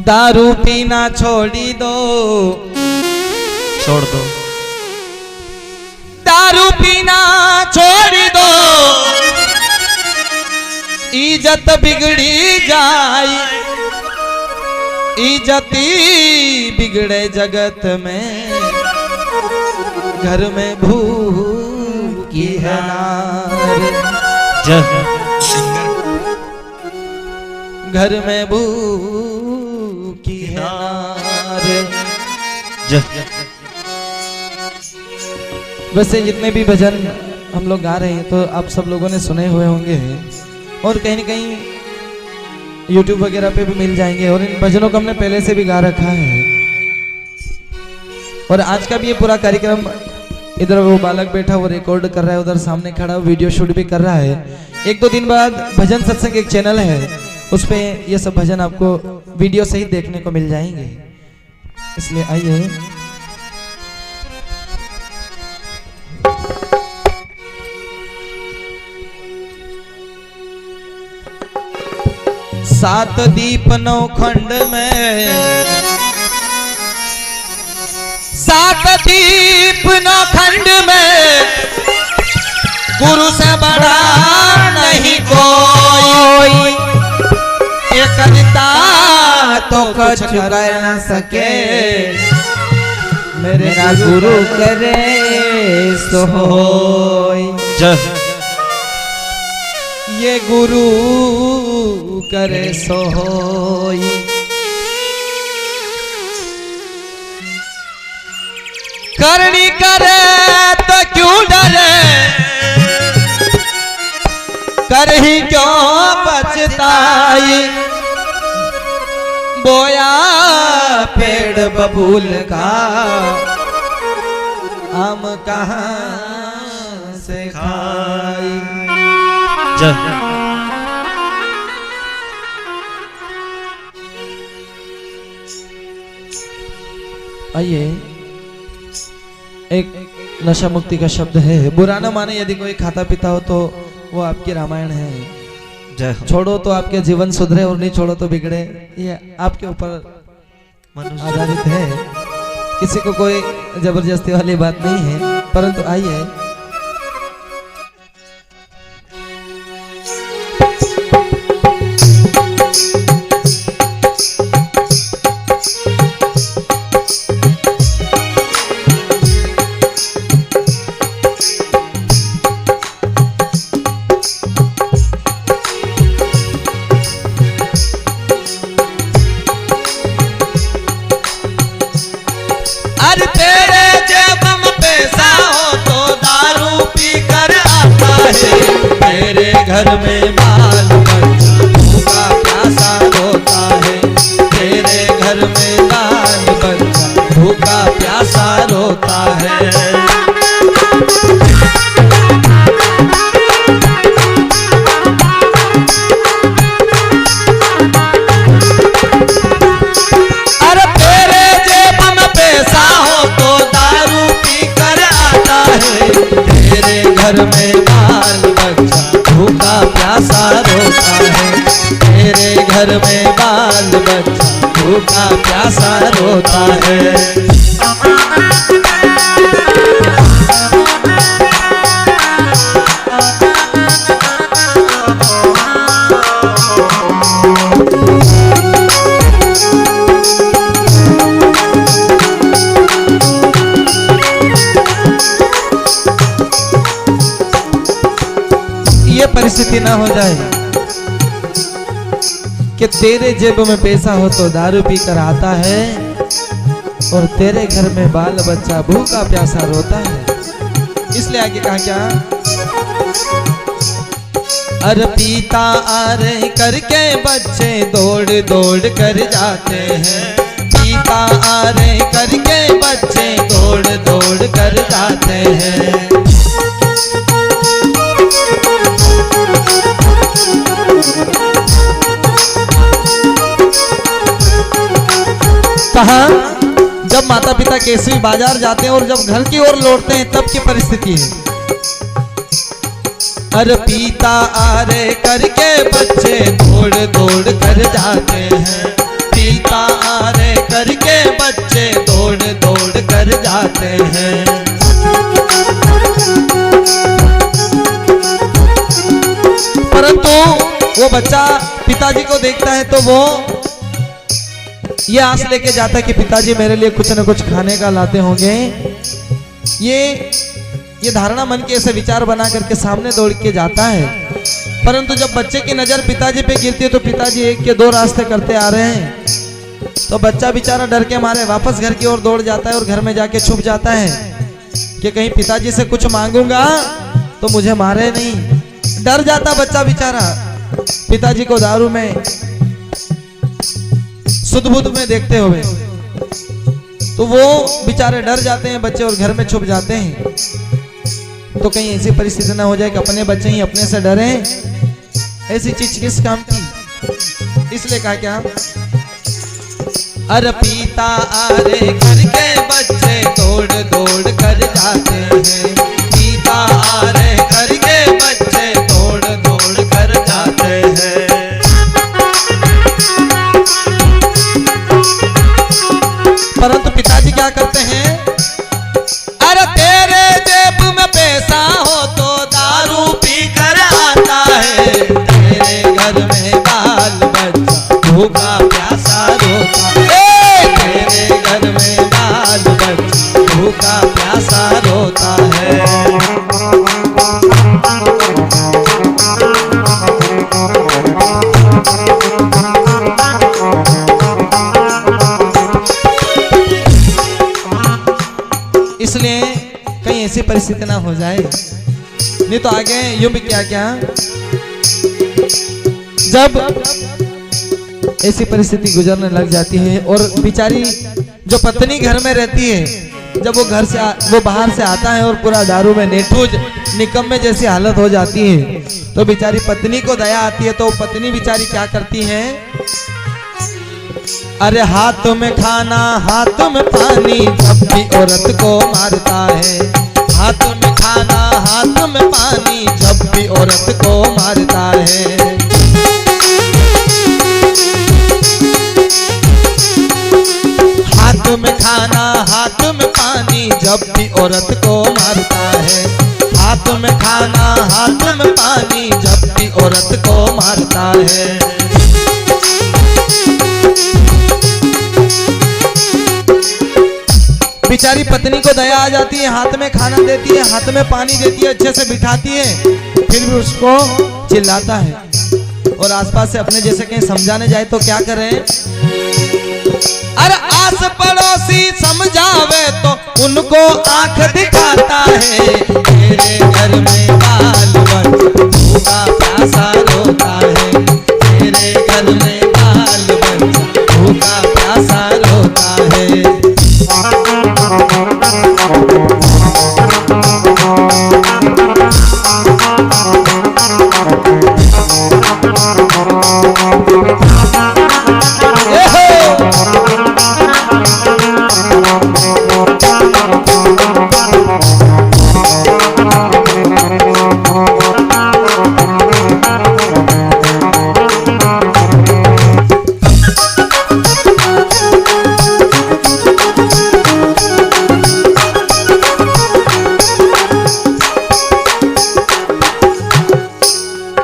दारू पीना छोड़ी दो, छोड़ दो। दारू पीना छोड़ दो, इज्जत बिगड़ी जाए, इज्जती बिगड़े जगत में, घर में भूखी है नार, घर में भूखी है नार। वैसे जितने भी भजन हम लोग गा रहे हैं तो आप सब लोगों ने सुने हुए होंगे और कहीं न कहीं YouTube वगैरह पे भी मिल जाएंगे, और इन भजनों को हमने पहले से भी गा रखा है। और आज का भी ये पूरा कार्यक्रम, इधर वो बालक बैठा वो रिकॉर्ड कर रहा है, उधर सामने खड़ा वीडियो शूट भी कर रहा है। एक दो दिन बाद भजन सत्संग एक चैनल है, उस पे ये सब भजन आपको वीडियो सहित देखने को मिल जाएंगे। इसलिए आइए सात दीप नौ खंड में, सात दीप नौ खंड में, गुरु से बड़ा नहीं कोई, ये करता तो कुछ कर न सके, मेरा गुरु करे सो होय। ये गुरु करे सो होय। करनी करे तो क्यों डरे, कर ही क्यों पछताई, बोया पेड़ बबूल का आम कहाँ से खाई। आइए एक नशा मुक्ति का शब्द है, बुरा न माने यदि कोई खाता पीता हो तो वो आपकी रामायण है। छोड़ो तो आपके जीवन सुधरे और नहीं छोड़ो तो बिगड़े, ये आपके ऊपर आधारित है, किसी को कोई जबरदस्ती वाली बात नहीं है। परंतु आइए तेरे जेब में पैसा हो तो दारू पी कर आता है, तेरे घर में बाल बच्चा भूखा प्यासा रोता है, तेरे घर में बाल बच्चा भूखा प्यासा रोता है। घर में बाल बच्चा भूखा प्यासा रोता है, तेरे घर में बाल बच्चा भूखा प्यासा रोता है। परिस्थिति ना हो जाए कि तेरे जेब में पैसा हो तो दारू पी कर आता है और तेरे घर में बाल बच्चा भूखा प्यासा रोता है। इसलिए आगे कहा क्या, अरे पीता आ रहे करके बच्चे दौड़ दौड़ कर जाते हैं, पीता आ रहे करके बच्चे दौड़ दौड़ कर जाते हैं। कहा जब माता पिता केसरी बाजार जाते हैं और जब घर की ओर लौटते हैं तब की परिस्थिति है। अरे पीता आ रहे करके बच्चे दौड़ दौड़ कर जाते हैं, पीता वो बच्चा पिताजी को देखता है तो वो ये आस लेके जाता है कि पिताजी मेरे लिए कुछ न कुछ खाने का लाते होंगे। ये धारणा मन के ऐसे विचार बना करके सामने दौड़ के जाता है। परंतु जब बच्चे की नजर पिताजी पे गिरती है तो पिताजी एक के दो रास्ते करते आ रहे हैं, तो बच्चा बेचारा डर के मारे वापस घर की ओर दौड़ जाता है और घर में जाके छुप जाता है कि कहीं पिताजी से कुछ मांगूंगा तो मुझे मारे नहीं। डर जाता बच्चा बेचारा पिताजी को दारू में सुध बुध में देखते हुए, तो वो बेचारे डर जाते हैं बच्चे और घर में छुप जाते हैं। तो कहीं ऐसी परिस्थिति ना हो जाए कि अपने बच्चे ही अपने से डरे, ऐसी चीज किस काम की। इसलिए कहा क्या, अरे पिता अरे घर के बच्चे दौड़ दौड़ कर जाते हैं, पिता अरे घर के बच्चे दौड़ दौड़ कर जाते हैं। परंतु पिताजी क्या करते हैं, अरे तेरे जेब में पैसा हो तो दारू पी कर आता है, तेरे घर में बाल बच्चा भूखा प्यासा रोता है, तेरे घर में बाल बच्चा भूखा प्यासा रोता है। इसलिए कहीं ऐसी परिस्थिति ना हो जाए, नहीं तो आगे यूं भी क्या क्या, जब ऐसी परिस्थिति गुजरने लग जाती है और बेचारी जो पत्नी घर में रहती है, जब वो वो बाहर से आता है और पूरा दारू में नेठूज निकम्मे जैसी हालत हो जाती है, तो बेचारी पत्नी को दया आती है। तो पत्नी बेचारी क्या करती है, अरे हाथ में खाना हाथ में पानी जब भी औरत को मारता है, हाथ में खाना हाथ में पानी जब भी औरत को मारता है। हाथ में खाना हाथ में पानी जब भी औरत को मारता है, हाथ में खाना हाथ में पानी जब भी औरत को मारता है। बेचारी पत्नी को दया आ जाती है, हाथ में खाना देती है, हाथ में पानी देती है, अच्छे से बिठाती है, फिर भी उसको चिल्लाता है। और आसपास से अपने जैसे कहीं समझाने जाए तो क्या करें, अरे आस पड़ोसी समझावे तो उनको आंख दिखाता है, तेरे घर में बाल बच्चा भूखा प्यासा रोता है, तेरे घर में बाल बच्चा भूखा प्यासा रोता है।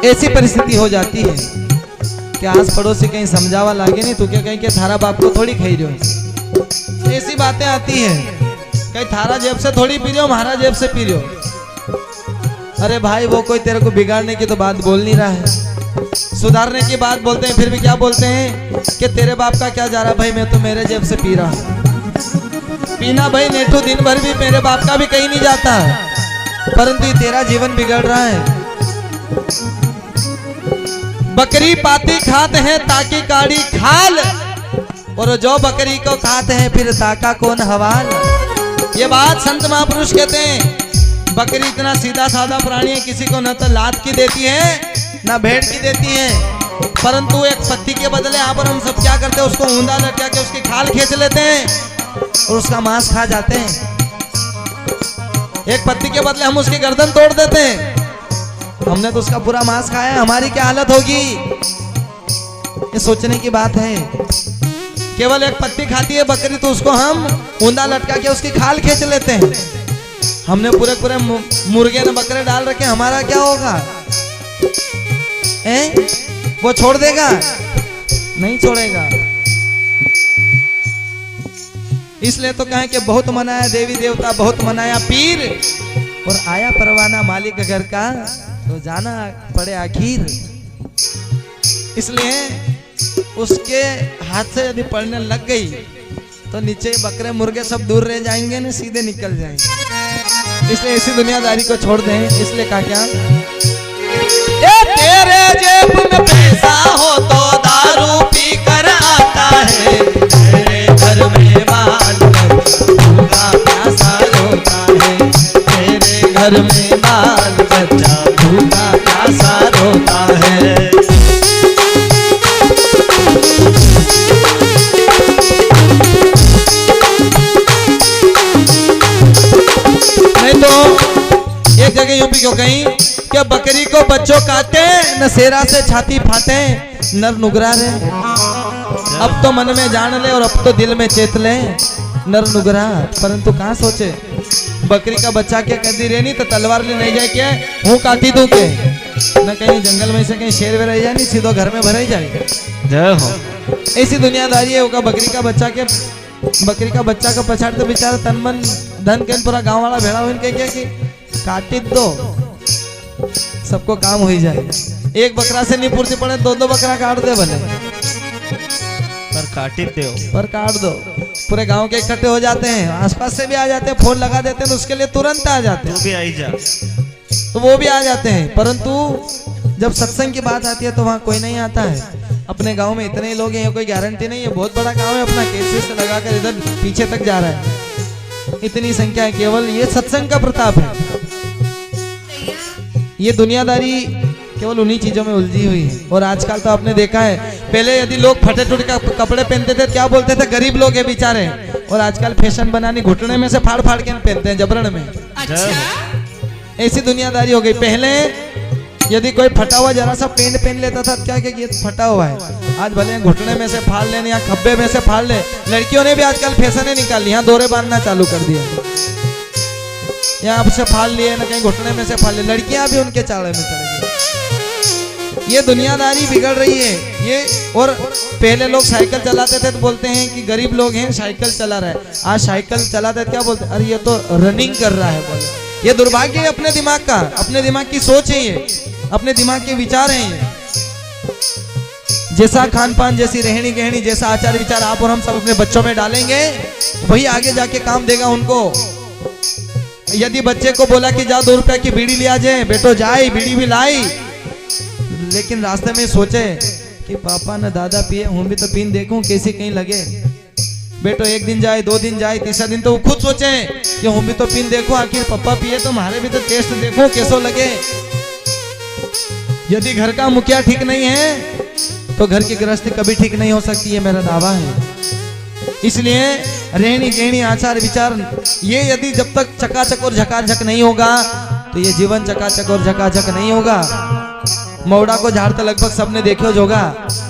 ऐसी परिस्थिति हो जाती है कि आस पड़ोस से कहीं समझावा लागे नहीं, तो क्या कहीं के थारा बाप को थोड़ी खाई रहे, ऐसी बातें आती है, कहीं थारा जेब से थोड़ी पी रहे हो, हमारा जेब से पी रहे हो। अरे भाई वो कोई तेरे को बिगाड़ने की तो बात बोल नहीं रहा है, सुधारने की बात बोलते हैं, फिर भी क्या बोलते हैं कि तेरे बाप का क्या जा रहा भाई, मैं तो मेरे जेब से पी रहा हूं। पीना भाई नेठू दिन भर भी मेरे बाप का भी कहीं नहीं जाता, परंतु तेरा जीवन बिगड़ रहा है। बकरी पाती खाते हैं ताकि काड़ी खाल, और जो बकरी को खाते हैं फिर ताका कौन हवाल। ये बात संत महापुरुष कहते हैं। बकरी इतना सीधा साधा प्राणी है, किसी को न तो लात की देती है न भेड़ की देती है, परंतु एक पत्ती के बदले यहाँ पर हम सब क्या करते हैं, उसको ऊंधा लटका के उसकी खाल खींच लेते हैं और उसका मांस खा जाते हैं। एक पत्ती के बदले हम उसकी गर्दन तोड़ देते हैं, हमने तो उसका पूरा मांस खाया है, हमारी क्या हालत होगी। ये सोचने की बात है। केवल एक पत्ती खाती है बकरी तो उसको हम ऊंधा लटका के उसकी खाल खींच लेते हैं। हमने पूरे पूरे मुर्गे ने बकरे डाल रखे, हमारा क्या होगा। वो छोड़ देगा? नहीं छोड़ेगा। इसलिए तो कहें कि बहुत मनाया देवी देवता, बहुत मनाया पीर, और आया परवाना मालिक घर का, तो जाना पड़े आखिर। इसलिए उसके हाथ से यदि पड़ने लग गई तो नीचे बकरे मुर्गे सब दूर रह जाएंगे, ना सीधे निकल जाएंगे। इसलिए इसी दुनियादारी को छोड़ दें। इसलिए कहा क्या, तेरे जेब में पैसा हो तो दारू पी कर आता है, तेरे घर में बाल भूखा प्यासा रोता है, तेरे घर में बाल बच्चा भूखा प्यासा रोता है। नहीं तो एक जगह यूं भी क्यों कहीं कि बकरी को बच्चों काटे, न शेरा से छाती फाटे, नर नुगरा रे। अब तो मन में जान ले और अब तो दिल में चेत ले, नर नुगरा। परंतु कहाँ सोचे, बकरी का बच्चा क्या कर दी रेनी तो तलवार ले नहीं जाए, क्या हूँ काटी दू के, न कहीं जंगल में से कहीं शेर वे रह जाए, नहीं सीधो घर में भरे जाए। जय हो। ऐसी दुनियादारी है। होगा बकरी का बच्चा के, बकरी का बच्चा का पछाड़ तो बेचारा तन मन धन के पूरा गांव वाला भेड़ा हो, इनके क्या कि काटी दो, सबको काम हो जाए। एक बकरा से नहीं पूर्ति पड़े, दो दो बकरा काट दे भले, पर काटी दो, पर काट दो। पूरे गांव के इकट्ठे हो जाते हैं, आसपास से भी आ जाते हैं, फोन लगा देते हैं तो उसके लिए तुरंत आ जाते हैं। तू भी आई जा, तो वो भी आ जाते हैं। परंतु जब सत्संग की बात आती है तो वहाँ कोई नहीं आता है। अपने गांव में इतने ही लोग हैं, कोई गारंटी नहीं है, बहुत बड़ा गांव है अपना, कैसे से लगाकर इधर पीछे तक जा रहा है, इतनी संख्या है। केवल ये सत्संग का प्रताप है। ये दुनियादारी केवल उन्हीं चीजों में उलझी हुई है। और आजकल तो आपने देखा है, पहले यदि लोग फटे टूटे कपड़े पहनते थे, क्या बोलते थे, गरीब लोग है बेचारे। और आजकल फैशन बनानी, घुटने में से फाड़ फाड़ के पहनते हैं, जबरन में। ऐसी दुनियादारी हो गई। पहले यदि कोई फटा हुआ जरा सा पेंट पहन लेता था, क्या ये फटा हुआ है, आज भले घुटने में से फाड़ लेने या खब्बे में से फाड़ ले। लड़कियों ने भी आजकल फैशन निकाली, यहाँ दोरे बांधना चालू कर दिया, यहाँ से फाड़ लिए, ना कहीं घुटने में से फाड़ ले, लड़कियां भी उनके चाड़े में चढ़ गई। ये दुनियादारी बिगड़ रही है ये। और पहले लोग साइकिल चलाते थे तो बोलते हैं कि गरीब लोग हैं, साइकिल चला रहा है। आज साइकिल चलाते क्या बोलते, अरे ये तो रनिंग कर रहा है। बोले ये दुर्भाग्य है अपने दिमाग का, अपने दिमाग की सोच है ये, अपने दिमाग के विचार हैं ये। जैसा खान पान, जैसी रहनी गहनी, जैसा आचार विचार आप और हम सब अपने बच्चों में डालेंगे, वही आगे जाके काम देगा उनको। यदि बच्चे को बोला कि जा 2 रुपए की बीड़ी लिया जाए, बेटो जाए बीड़ी भी लाई, लेकिन रास्ते में सोचे कि पापा ने दादा पिए, हूं भी तो पीन देखूं कैसी कहीं लगे। बेटो 1 दिन जाए, 2 दिन जाए, तीसरा दिन तो वो खुद सोचे कि हूं भी तो पीन देखो, आखिर पापा पिए तो हमारे भी तो टेस्ट देखो कैसो लगे। यदि घर का मुखिया ठीक नहीं है तो घर की गृहस्थी कभी ठीक नहीं हो सकती, है मेरा दावा है। इसलिए रहनी गहनी आचार विचार ये यदि जब तक चकाचक और झकाझक नहीं होगा तो ये जीवन चकाचक और झकाझक नहीं होगा। मौड़ा को झाड़ते लगभग सबने देखो जोगा,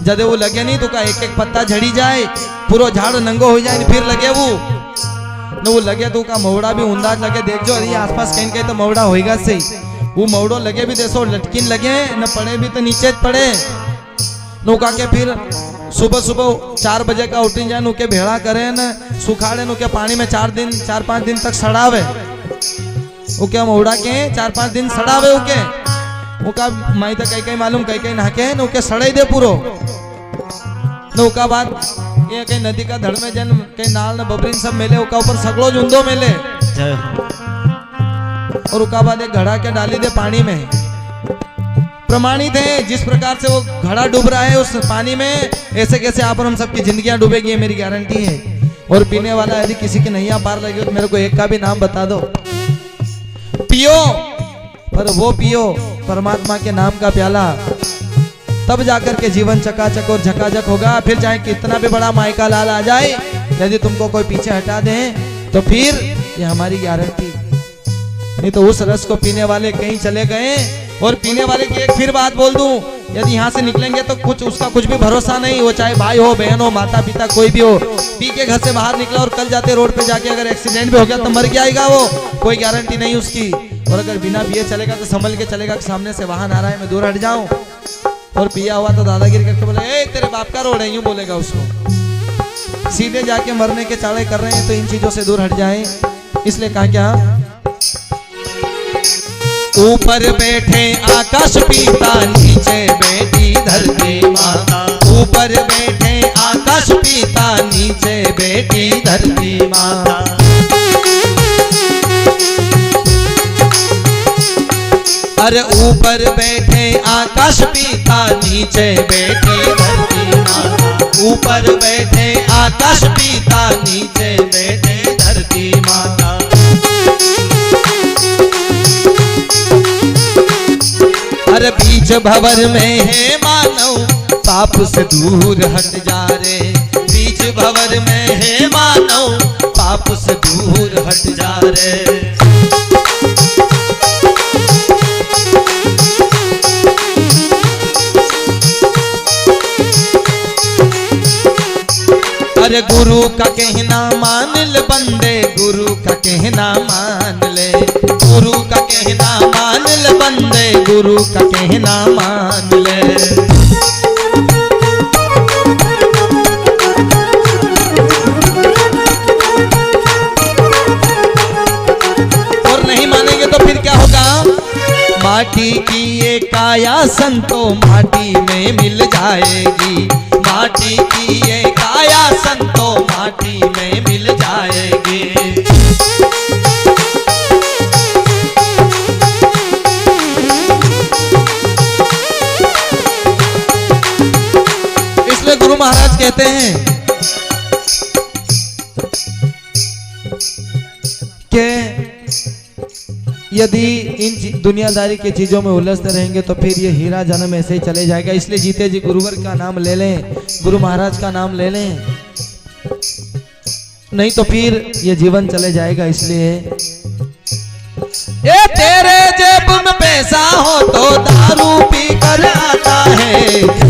जदे वो लगे नहीं तो का एक एक पत्ता झड़ी जाए, पूरा झाड़ नंगो हो जाए, फिर लगे वो लगे तो का मौड़ा भी उंदाज लगे। देख जो अरे आसपास कहीं कहीं तो मौड़ा होएगा सही, वो मौड़ो लगे भी देखो लटकिन लगे न पड़े भी तो नीचे पड़े। नौका के फिर सुबह सुबह 4 बजे का उठी जाए, नुके भेड़ा करे न सुखाड़े, नुके पानी में 4-5 दिन तक सड़ावे। उके मौड़ा के 4-5 दिन सड़ावे, उके उका माई तो कहीं मालूम कहीं नहाके न उके सड़े दे पूरो। उका बाद ये कहीं नदी का धड़ में जन कहीं नाल न बबरीन सब मिले, उका ऊपर सगड़ो जुंदो मिले, और उका बाद एक घड़ा के डाली दे पानी में। प्रमाणित है जिस प्रकार से वो घड़ा डूब रहा है उस पानी में, ऐसे कैसे आप और हम सबकी जिंदगियां डूबेगी, ये मेरी गारंटी है। और पीने वाला यदि किसी की नैया पार लगी हो तो मेरे को एक का भी नाम बता दो। पियो, पर वो पियो परमात्मा के नाम का प्याला, तब जाकर के जीवन चकाचक और झकाझक होगा। फिर चाहे कितना भी बड़ा मायका लाल आ जाए, यदि तुमको कोई पीछे हटा दे तो फिर ये हमारी गारंटी। नहीं तो उस रस को पीने वाले कहीं चले गए। और पीने वाले की एक फिर बात बोल दूं, यदि यहाँ से निकलेंगे तो कुछ उसका कुछ भी भरोसा नहीं, वो चाहे भाई हो, बहन हो, माता पिता कोई भी हो, पी के घर से बाहर निकला और कल जाते रोड पे जाके अगर एक्सीडेंट भी हो गया तो मर जाएगा वो, कोई गारंटी नहीं उसकी। और अगर बिना पिए चलेगा तो संभल के चलेगा कि सामने से वाहन आ रहा है, मैं दूर हट जाऊं। और पिया हुआ तो दादागिरी करके बोले ए तेरे बाप का रोड है, यूं बोलेगा उसको। सीधे जाके मरने के चाले कर रहे हैं तो इन चीजों से दूर हट जाएं। इसलिए कहा क्या, ऊपर बैठे आकाश पिता, नीचे बैठी धरती माता। ऊपर बैठे आकाश पिता, नीचे बैठी धरती माता। अरे ऊपर बैठे आकाश पिता, नीचे बैठी धरती माता। ऊपर बैठे आकाश पिता, नीचे बैठे धरती माता। अरे बीच भंवर में है मानव, पाप से दूर हट जा रे। बीच भंवर में है मानव, पाप से दूर हट जा रे। अरे गुरु का कहना मान ले बंदे, गुरु का कहना मान ले। गुरु का कहना मान ले बंदे, गुरु का कहना मान ले। और नहीं मानेंगे तो फिर क्या होगा, माटी की ये काया संतो माटी में मिल जाएगी। माटी की ये काया संतो माटी में मिल जाएगी। इसलिए गुरु महाराज कहते हैं कि यदि इन दुनियादारी की चीजों में उलझते रहेंगे तो फिर ये हीरा जन्म ऐसे ही चले जाएगा। इसलिए जीते जी गुरुवर का नाम ले लें, गुरु महाराज का नाम ले लें, नहीं तो फिर ये जीवन चले जाएगा। इसलिए ये तेरे जेब में पैसा हो तो दारू पी कर आता है।